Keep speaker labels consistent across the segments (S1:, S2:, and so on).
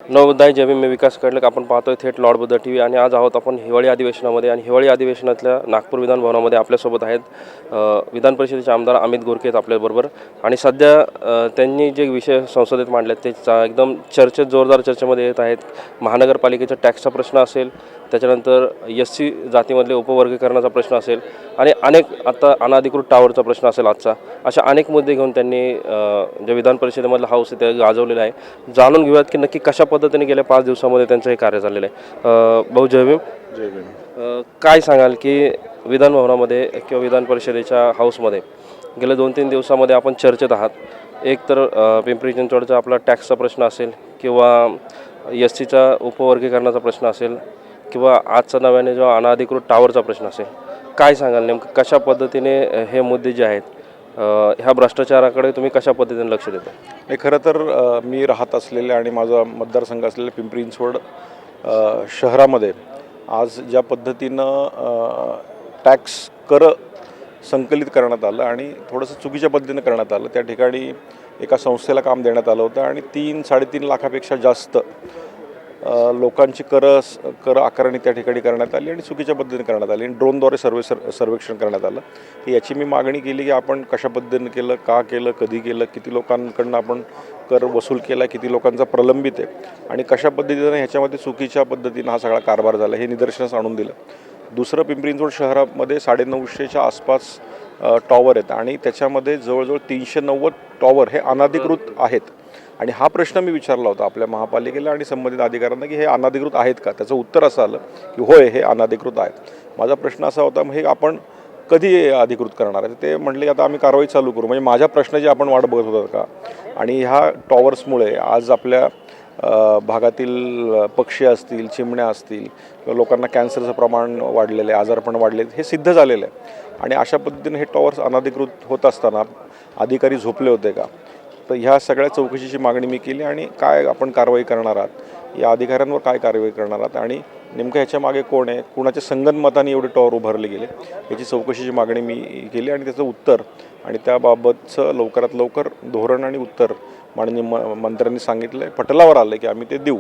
S1: नवोदय जमीन में विकास कडले आपण पाहतोय थेट लॉर्ड बुद्ध टी व्ही आणि आज आहोत आपण हिवाळी अधिवेशनामध्ये आणि हिवाळी अधिवेशनातल्या नागपूर विधान भवनामध्ये आपल्यासोबत आहेत विधान परिषदेचे आमदार अमित गोरके आपल्याबरोबर आणि सध्या त्यांनी जे विषय संसदेत मांडलेत ते एकदम चर्चेत जोरदार चर्चेमध्ये येत आहेत। महानगरपालिकेचा टॅक्सचा प्रश्न असेल, त्याच्यानंतर एससी जातीमधले उपवर्गीकरणाचा प्रश्न असेल आणि अनेक आता अनधिकृत टावरचा प्रश्न असेल आजचा, अशा अनेक मुद्दे घेऊन त्यांनी जे विधान परिषदेमधलं हाऊस आहे ते गाजवलेलं आहे। जाणून घेऊयात की नक्की कशा पद्धतीने गेल्या 5 दिवसांमध्ये त्यांचं हे कार्य झालेलं आहे। भाऊ जय भीम।
S2: जय भीम।
S1: काय सांगाल की विधान भवनामध्ये किंवा विधान परिषदेच्या हाऊसमध्ये गेल्या 2-3 दिवसामध्ये आपण चर्चेत आहात। एक तर पिंपरी चिंचवडचा आपला टॅक्सचा प्रश्न असेल किंवा एससीचा उपवर्गीकरणाचा प्रश्न असेल किंवा आजचा नव्याने जो अनधिकृत टावरचा प्रश्न असेल, काय सांगाल नेमकं कशा पद्धतीने हे मुद्दे जे आहेत ह्या भ्रष्टाचाराकडे तुम्ही कशा पद्धतीने लक्ष देता?
S2: हे खरं तर मी राहत असलेले आणि माझा मतदारसंघ असलेल्या पिंपरी चिंचवड शहरामध्ये आज ज्या पद्धतीनं टॅक्स कर संकलित करण्यात आलं आणि थोडंसं चुकीच्या पद्धतीनं करण्यात आलं, त्या ठिकाणी एका संस्थेला काम देण्यात आलं होतं आणि 3-3.5 लाखापेक्षा जास्त लोकांची कर आकारणी त्या ठिकाणी करण्यात आली आणि चुकीच्या पद्धतीने करण्यात आली आणि ड्रोनद्वारे सर्वेक्षण करण्यात आलं। याची मी मागणी केली की आपण कशा पद्धतीने केलं, का केलं, कधी केलं, किती लोकांकडून आपण कर वसूल केला, किती लोकांचा प्रलंबित आहे आणि कशा पद्धतीने ह्याच्यामध्ये चुकीच्या पद्धतीनं हा सगळा कारभार झाला हे निदर्शनास आणून दिलं। दुसरं, पिंपरी चिंचवड शहरामध्ये 950च्या आसपास टॉवर आहेत आणि त्याच्यामध्ये जवळजवळ 390 टॉवर हे अनधिकृत आहेत आणि हा प्रश्न मी विचारला होता आपल्या महापालिकेला आणि संबंधित अधिकाऱ्यांना की हे अनधिकृत आहेत का। त्याचं उत्तर असं आलं की होय, हे अनधिकृत आहेत। माझा प्रश्न असा होता, मग हे आपण कधी अधिकृत करणार आहे? ते म्हटले आता आम्ही कारवाई चालू करू। म्हणजे माझ्या प्रश्नाची आपण वाट बघत होतात का? आणि ह्या टॉवर्समुळे आज आपल्या भागातील पक्षी असतील, चिमण्या असतील किंवा लोकांना कॅन्सरचं प्रमाण वाढलेलं आहे, आजारपण वाढले, हे सिद्ध झालेलं आहे आणि अशा पद्धतीने हे टॉवर्स अनधिकृत होत असताना अधिकारी झोपले होते का? तर ह्या सगळ्या चौकशीची मागणी मी केली आणि काय आपण कारवाई करणार आहात, या अधिकाऱ्यांवर काय कारवाई करणार आहात आणि नेमकं ह्याच्या मागे कोण आहे, कुणाच्या संगनमताने एवढे टॉवर उभारले गेले, याची चौकशीची मागणी मी केली आणि त्याचं उत्तर आणि त्याबाबतचं लवकरात लवकर धोरण आणि उत्तर माननीय मंत्र्यांनी सांगितलं आहे, पटलावर आलं की आम्ही ते देऊ।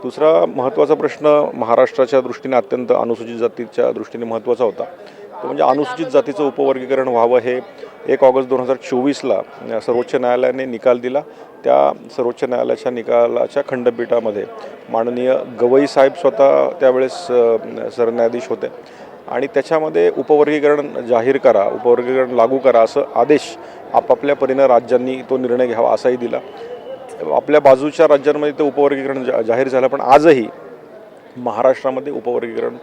S2: दुसरा महत्त्वाचा प्रश्न महाराष्ट्राच्या दृष्टीने अत्यंत अनुसूचित जातीच्या दृष्टीने महत्त्वाचा होता, तो म्हणजे अनुसूचित जातीचं उपवर्गीकरण व्हावं। हे 1 ऑगस्ट 2024ला सर्वोच्च न्यायालयाने निकाल दिला। त्या सर्वोच्च न्यायालयाच्या निकालाच्या खंडपीठामध्ये माननीय गवई साहेब स्वतः त्यावेळेस सरन्यायाधीश होते आणि त्याच्यामध्ये उपवर्गीकरण जाहीर करा, उपवर्गीकरण लागू करा असं आदेश आपापल्या परीनं राज्यांनी तो निर्णय घ्यावा असाही दिला। आपल्या बाजूच्या राज्यांमध्ये ते उपवर्गीकरण जाहीर झालं, पण आजही महाराष्ट्रामध्ये उपवर्गीकरण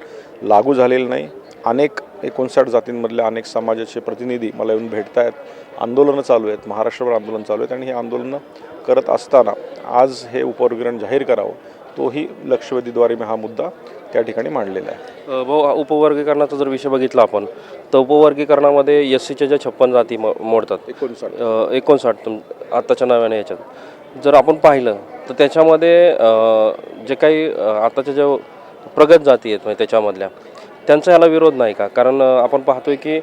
S2: लागू झालेलं नाही। अनेक 59 जातींमधल्या अनेक समाजाचे प्रतिनिधी मला येऊन भेटत आहेत, आंदोलनं चालू आहेत, महाराष्ट्रभर आंदोलन चालू आहेत आणि हे आंदोलनं करत असताना आज हे उपवर्गीकरण जाहीर करावं, तोही लक्षवेधीद्वारे मी हा मुद्दा त्या ठिकाणी मांडलेला आहे।
S1: भाऊ, उपवर्गीकरणाचा जर विषय बघितला आपण तर उपवर्गीकरणामध्ये एससीच्या ज्या 56 जाती मोडतात, 59 आत्ताच्या नव्याने याच्यात जर आपण पाहिलं तर त्याच्यामध्ये जे काही आताच्या ज्या प्रगत जाती आहेत म्हणजे त्याच्यामधल्या त्यांचा याला विरोध नाही का? कारण आपण पाहतोय की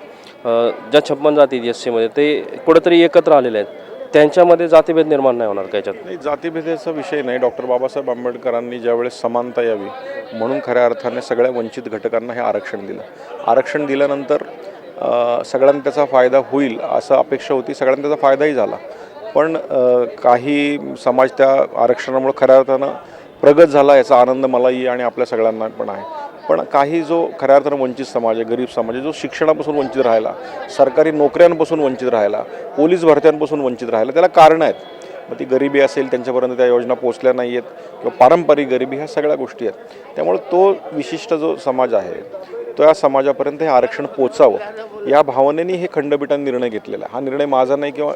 S1: ज्या 56 जाती एस सीमध्ये ते कुठेतरी एकत्र आलेले आहेत, त्यांच्यामध्ये जातीभेद निर्माण नाही होणार का याच्यात?
S2: नाही, जातीभेदाचा विषय नाही। डॉक्टर बाबासाहेब आंबेडकरांनी ज्यावेळेस समानता यावी म्हणून खऱ्या अर्थाने सगळ्या वंचित घटकांना हे आरक्षण दिलं। आरक्षण दिल्यानंतर सगळ्यांना त्याचा फायदा होईल असं अपेक्षा होती, सगळ्यांना त्याचा फायदाही झाला, पण काही समाज त्या आरक्षणामुळे खऱ्या अर्थानं प्रगत झाला याचा आनंद मलाही आणि आपल्या सगळ्यांना पण आहे। पण काही जो खऱ्या अर्थानं वंचित समाज आहे, गरीब समाज आहे, जो शिक्षणापासून वंचित राहिला, सरकारी नोकऱ्यांपासून वंचित राहिला, पोलीस भरत्यांपासून वंचित राहिला, त्याला कारणं आहेत। मग ती गरिबी असेल, त्यांच्यापर्यंत त्या योजना पोचल्या नाही आहेत किंवा पारंपरिक गरिबी, ह्या सगळ्या गोष्टी आहेत। त्यामुळे तो विशिष्ट जो समाज आहे त्या समाजापर्यंत हे आरक्षण पोचावं या भावनेने हे खंडपीठाने निर्णय घेतलेला आहे। हा निर्णय माझा नाही, किंवा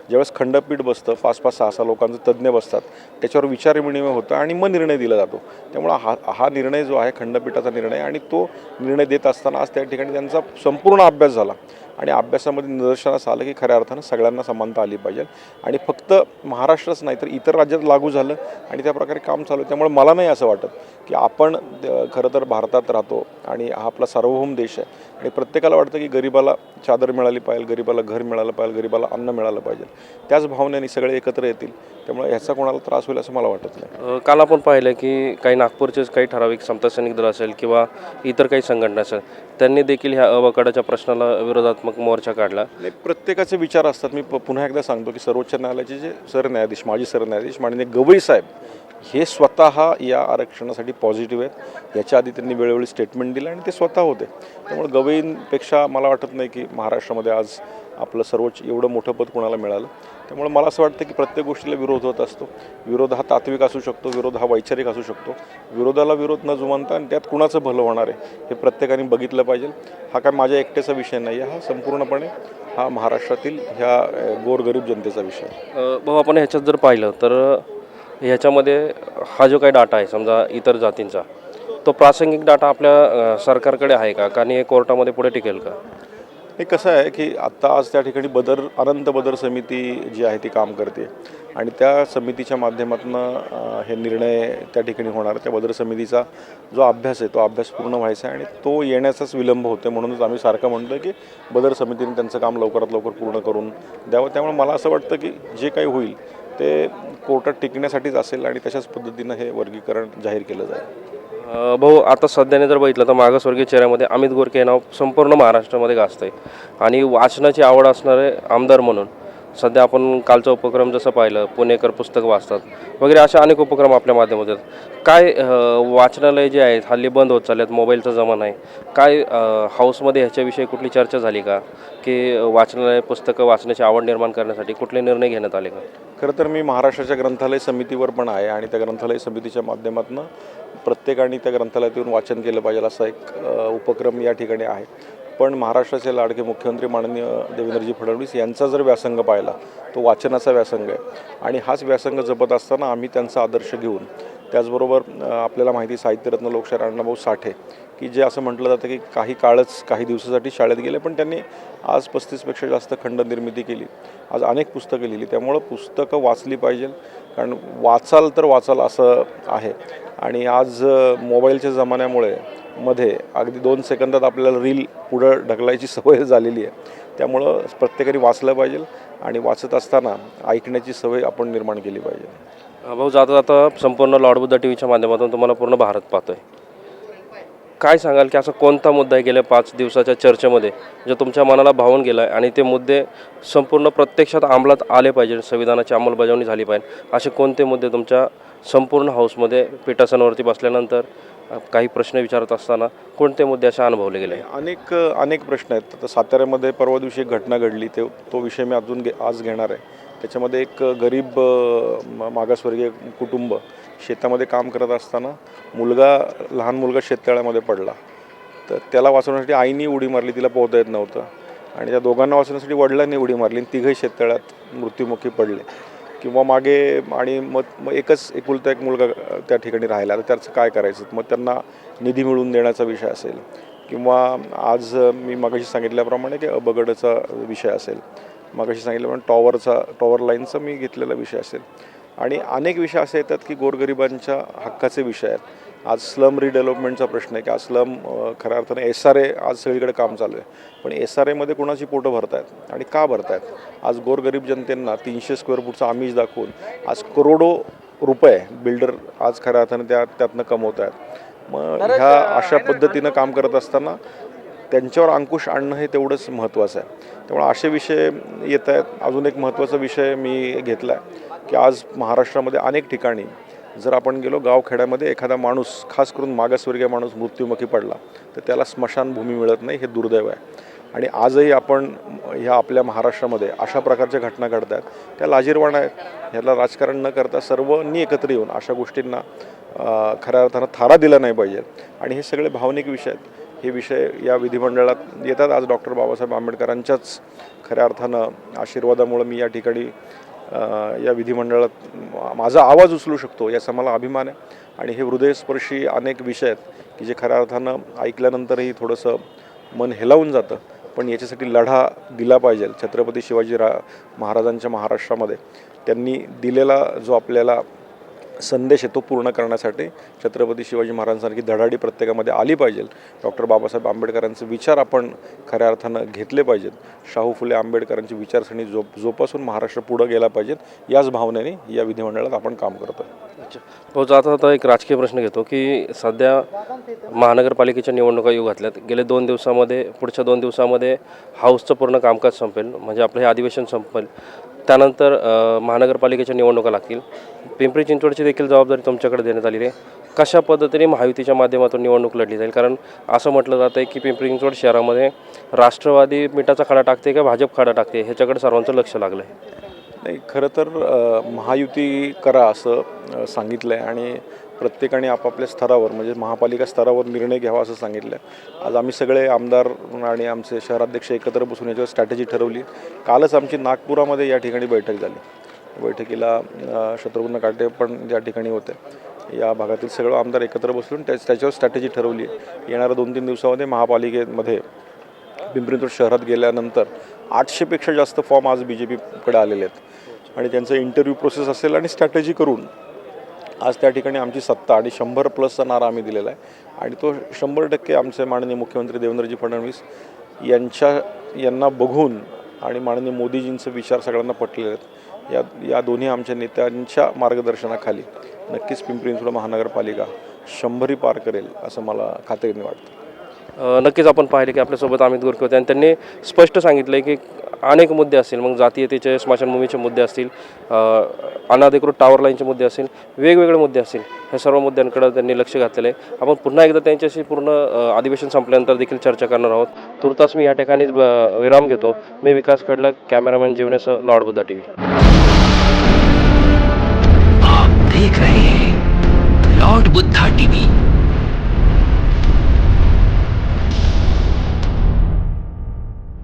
S2: ज्यावेळेस खंडपीठ बसतं 5-5, 6-6 लोकांचे तज्ज्ञ बसतात, त्याच्यावर विचारविनिमय होतं आणि मग निर्णय दिला जातो। त्यामुळं हा निर्णय जो आहे खंडपीठाचा निर्णय आणि तो निर्णय देत असताना आज त्या ठिकाणी त्यांचा संपूर्ण अभ्यास झाला आणि अभ्यासामध्ये निदर्शनास आलं की खऱ्या अर्थानं सगळ्यांना समानता आली पाहिजे आणि फक्त महाराष्ट्रच नाही तर इतर राज्यात लागू झालं आणि त्या प्रकारे काम चालू आहे। त्यामुळे मला नाही असं वाटत की आपण खरं तर भारतात राहतो आणि हा आपला सार्वभौम देश आहे आणि प्रत्येकाला वाटतं की गरिबाला चादर मिळाली पाहिजे, गरिबाला घर मिळालं पाहिजे, गरिबाला अन्न मिळालं पाहिजे। त्याच भावनेने सगळे एकत्र येतील त्यामुळे ह्याचा कोणाला त्रास होईल असं मला वाटत नाही.
S1: काल आपण पाहिलं की काही नागपूरचेच काही ठराविक समता सैनिक दल असेल किंवा इतर काही संघटना असेल, त्यांनी देखील ह्या अवकाडाच्या प्रश्नाला विरोधात्मक मोर्चा काढला.
S2: नाही, प्रत्येकाचे विचार असतात. मी पुन्हा एकदा सांगतो की सर्वोच्च न्यायालयाचे जे सरन्यायाधीश, माजी सरन्यायाधीश माननीय गवई साहेब, हे स्वतः या आरक्षणासाठी पॉझिटिव्ह आहेत. याच्या आधी त्यांनी वेळोवेळी स्टेटमेंट दिलं आणि ते स्वतः होते. त्यामुळे गवईंपेक्षा मला वाटत नाही की महाराष्ट्रामध्ये आज आपलं सर्वोच्च एवढं मोठं पद कोणाला मिळालं. त्यामुळे मला असं वाटतं की प्रत्येक गोष्टीला विरोध होत असतो. विरोध हा तात्विक असू शकतो, विरोध हा वैचारिक असू शकतो. विरोधाला विरोध न जुमानता आणि त्यात कुणाचं भलं होणार आहे हे प्रत्येकाने बघितलं पाहिजे. हा काय माझ्या एकट्याचा विषय नाही आहे, हा संपूर्णपणे हा महाराष्ट्रातील ह्या गोरगरीब जनतेचा विषय आहे.
S1: भाऊ, आपण ह्याच्यात जर पाहिलं तर ह्याच्यामध्ये हा जो काही डाटा आहे समजा इतर जातींचा, तो प्रासंगिक डाटा आपल्या सरकारकडे आहे का? आणि हे कोर्टामध्ये पुढे टिकेल का?
S2: हे कसं आहे की आत्ता आज त्या ठिकाणी अनंत बदर समिती जी आहे ती काम करते आणि त्या समितीच्या माध्यमातून हे निर्णय त्या ठिकाणी होणार. त्या बदर समितीचा जो अभ्यास आहे तो अभ्यास पूर्ण व्हायचा आहे आणि तो येण्याचाच विलंब होतो. म्हणूनच आम्ही सारखं म्हणतो की बदर समितीने त्यांचं काम लवकरात लवकर पूर्ण करून द्यावं. त्यामुळे मला असं वाटतं की जे काही होईल ते कोर्टात टिकण्यासाठीच असेल आणि तशाच पद्धतीनं हे वर्गीकरण जाहीर केलं जाईल.
S1: भाऊ, आता सध्याने जर बघितलं तर मागासवर्गीय चेहऱ्यामध्ये अमित गोरखे हे नाव संपूर्ण महाराष्ट्रामध्ये गाजतंय आणि वाचनाची आवड असणारे आमदार म्हणून सध्या आपण कालचा उपक्रम जसं पाहिलं, पुणेकर पुस्तक वाचतात वगैरे, अशा अनेक उपक्रम आपल्या माध्यमातून काय वाचनालय जे आहेत हल्ली बंद होत चालले आहेत, मोबाईलचा जमाना आहे, काय हाऊसमध्ये ह्याच्याविषयी कुठली चर्चा झाली का की वाचनालय पुस्तकं वाचण्याची आवड निर्माण करण्यासाठी कुठले निर्णय घेण्यात आले का?
S2: खरं तर मी महाराष्ट्राच्या ग्रंथालय समितीवर पण आहे आणि त्या ग्रंथालय समितीच्या माध्यमातून प्रत्येकाने त्या ग्रंथालयात येऊन वाचन केलं पाहिजे असा एक उपक्रम या ठिकाणी आहे. पण महाराष्ट्राचे लाडके मुख्यमंत्री माननीय देवेंद्रजी फडणवीस यांचा जर व्यासंग पाहिला तो वाचनाचा व्यासंग आहे आणि हाच व्यासंग जपत असताना आम्ही त्यांचा आदर्श घेऊन त्याचबरोबर आपल्याला माहिती साहित्यरत्न लोकशाहीर अण्णाभाऊ साठे की जे असं म्हटलं जातं की काही दिवसासाठी शाळेत गेले पण त्यांनी आज 35पेक्षा जास्त खंड निर्मिती केली, आज अनेक पुस्तकं लिहिली. त्यामुळं पुस्तकं वाचली पाहिजे, कारण वाचाल तर वाचाल असं आहे. आणि आज मोबाईलच्या जमान्यामुळे मध्ये अगदी 2 सेकंदात आपल्याला रील पुढं ढकलायची सवय झालेली आहे. त्यामुळं प्रत्येकाने वाचलं पाहिजे आणि वाचत असताना ऐकण्याची सवय आपण निर्माण केली पाहिजे.
S1: भाऊ, जाता जाता संपूर्ण लॉर्ड बुद्धा टी व्हीच्या माध्यमातून तुम्हाला पूर्ण भारत पाहतोय, काय सांगाल की असा कोणता मुद्दा आहे गेल्या 5 दिवसाच्या चर्चेमध्ये जो तुमच्या मनाला भावून गेला आहे आणि ते मुद्दे संपूर्ण प्रत्यक्षात अंमलात आले पाहिजे, संविधानाची अंमलबजावणी झाली पाहिजे, असे कोणते मुद्दे तुमच्या संपूर्ण हाऊसमध्ये पीठासनावरती बसल्यानंतर काही प्रश्न विचारत असताना कोणते मुद्दे असे अनुभवले गेले?
S2: अनेक प्रश्न आहेत. आता साताऱ्यामध्ये परवा दिवशी एक घटना घडली, तो विषय मी आज घेणार आहे. त्याच्यामध्ये एक गरीब मागासवर्गीय कुटुंब शेतामध्ये काम करत असताना लहान मुलगा शेततळ्यामध्ये पडला. तर त्याला वाचवण्यासाठी आईनी उडी मारली, तिला पोहता येत नव्हतं आणि त्या दोघांना वाचवण्यासाठी वडिलांनी उडी मारली आणि तिघंही शेततळ्यात मृत्युमुखी पडले. किंवा मागे आणि मग एकुलता एक मुलगा त्या ठिकाणी राहिला, तर त्याचं काय करायचं? मग त्यांना निधी मिळवून देण्याचा विषय असेल किंवा आज मी मगाशी सांगितल्याप्रमाणे की बगडचा विषय असेल, मगाशी सांगितल्याप्रमाणे टॉवर लाईनचा मी घेतलेला विषय असेल आणि अनेक विषय असे येतात की गोरगरिबांच्या हक्काचे विषय आहेत. आज स्लम रिडेव्हलपमेंटचा प्रश्न आहे की आज स्लम खऱ्या अर्थाने SRA आज सगळीकडे काम चालू आहे, पण SRAमध्ये कोणाची पोटं भरत आहेत आणि का भरत आहेत? आज गोरगरीब जनतेंना 300 स्क्वेअर फूटचा आमिष दाखवून आज करोडो रुपये बिल्डर आज खऱ्या अर्थाने त्यातनं कमवत आहेत. मग ह्या अशा पद्धतीनं काम करत असताना त्यांच्यावर अंकुश आणणं हे तेवढंच महत्त्वाचं आहे. त्यामुळे असे विषय येत आहेत. अजून एक महत्त्वाचा विषय मी घेतला आहे की आज महाराष्ट्रामध्ये अनेक ठिकाणी जर आपण गेलो गावखेड्यामध्ये एखादा माणूस, खास करून मागासवर्गीय माणूस मृत्युमुखी पडला तर त्याला स्मशानभूमी मिळत नाही, हे दुर्दैव आहे. आणि आजही आपण ह्या आपल्या महाराष्ट्रामध्ये अशा प्रकारच्या घटना घडत आहेत, त्या लाजिरवाण्या आहेत. ह्याला राजकारण न करता सर्वांनी एकत्र येऊन अशा गोष्टींना खऱ्या अर्थानं थारा दिला नाही पाहिजे. आणि हे सगळे भावनिक विषय आहेत. हे विषय या विधिमंडळात येतात. आज डॉक्टर बाबासाहेब आंबेडकरांच्याच खऱ्या अर्थानं आशीर्वादामुळे मी या ठिकाणी या विधिमंडळात माझा आवाज उचलू शकतो याचा मला अभिमान आहे. आणि हे हृदयस्पर्शी अनेक विषय आहेत की जे खऱ्या अर्थानं ऐकल्यानंतरही थोडंसं मन हेलावून जातं, पण याच्यासाठी लढा दिला पाहिजे. छत्रपती शिवाजी महाराजांच्या महाराष्ट्रामध्ये त्यांनी दिलेला जो आपल्याला संदेश आहे तो पूर्ण करण्यासाठी छत्रपती शिवाजी महाराजांसारखी धडाडी प्रत्येकामध्ये आली पाहिजे. डॉक्टर बाबासाहेब आंबेडकरांचे विचार आपण खऱ्या अर्थानं घेतले पाहिजेत. शाहू फुले आंबेडकरांची विचारसरणी जोपासून महाराष्ट्र पुढं गेला पाहिजेत, याच भावनेने या विधिमंडळात आपण काम करतो.
S1: अच्छा भाऊ, आता एक राजकीय प्रश्न घेतो की सध्या महानगरपालिकेच्या निवडणुका येऊ घातल्यात. गेल्या 2 दिवसामध्ये, पुढच्या 2 दिवसामध्ये हाऊसचं पूर्ण कामकाज संपेल, म्हणजे आपलं हे अधिवेशन संपेल. त्यानंतर महानगरपालिकेच्या निवडणुका लागतील. पिंपरी चिंचवडची देखील जबाबदारी तुमच्याकडे देण्यात आलेली आहे. कशा पद्धतीने महायुतीच्या माध्यमातून निवडणूक लढली जाईल? कारण असं म्हटलं जातं आहे की पिंपरी चिंचवड शहरामध्ये राष्ट्रवादी मिठाचा खडा टाकते का भाजप खडा टाकते, ह्याच्याकडे सर्वांचं लक्ष लागलं आहे.
S2: नाही, खरं तर महायुती करा असं सांगितलं आहे आणि प्रत्येकाने आपापल्या स्तरावर म्हणजे महापालिका स्तरावर निर्णय घ्यावा असं सांगितलं आहे. आज आम्ही सगळे आमदार आणि आमचे शहराध्यक्ष एकत्र बसून याच्यावर स्ट्रॅटेजी ठरवली. कालच आमची नागपुरामध्ये या ठिकाणी बैठक झाली. बैठकीला शत्रुघ्न काटे पण या ठिकाणी होते. या भागातील सगळं आमदार एकत्र बसून त्याच्यावर स्ट्रॅटेजी ठरवली. येणाऱ्या 2-3 दिवसामध्ये महापालिकेमध्ये पिंपरी चिंचवड शहरात गेल्यानंतर 800पेक्षा जास्त फॉर्म आज BJPकडे आलेले आहेत आणि त्यांचं इंटरव्ह्यू प्रोसेस असेल आणि स्ट्रॅटेजी करून आज त्या ठिकाणी आमची सत्ता आणि 100+ नारा आम्ही दिलेला आहे आणि तो 100% आमचे माननीय मुख्यमंत्री देवेंद्रजी फडणवीस यांना बघून आणि माननीय मोदीजींचे विचार सगळ्यांना पटलेले आहेत. या दोन्ही आमच्या नेत्यांच्या मार्गदर्शनाखाली नक्कीच पिंपरी चिंचवड महानगरपालिका 100 पार करेल असं मला खात्रीने वाटतं.
S1: नक्कीच आपण पाहिले की आपल्यासोबत अमित गोरके होते आणि त्यांनी स्पष्ट सांगितलं आहे की अनेक मुद्दे असतील, मग जातीयतेचे, स्मशानभूमीचे मुद्दे असतील, अनधिकृत टावर लाईनचे मुद्दे असतील, वेगवेगळे मुद्दे असतील, ह्या सर्व मुद्द्यांकडे त्यांनी लक्ष घातलेलं आहे. आपण पुन्हा एकदा त्यांच्याशी पूर्ण अधिवेशन संपल्यानंतर देखील चर्चा करणार आहोत. तुर्तास मी या ठिकाणी विराम घेतो. मी विकास कडलक, कॅमेरामॅन जीवनेसह लॉर्ड बुद्धा TV.
S3: आप देख रहे हैं लॉर्ड बुद्धा TV.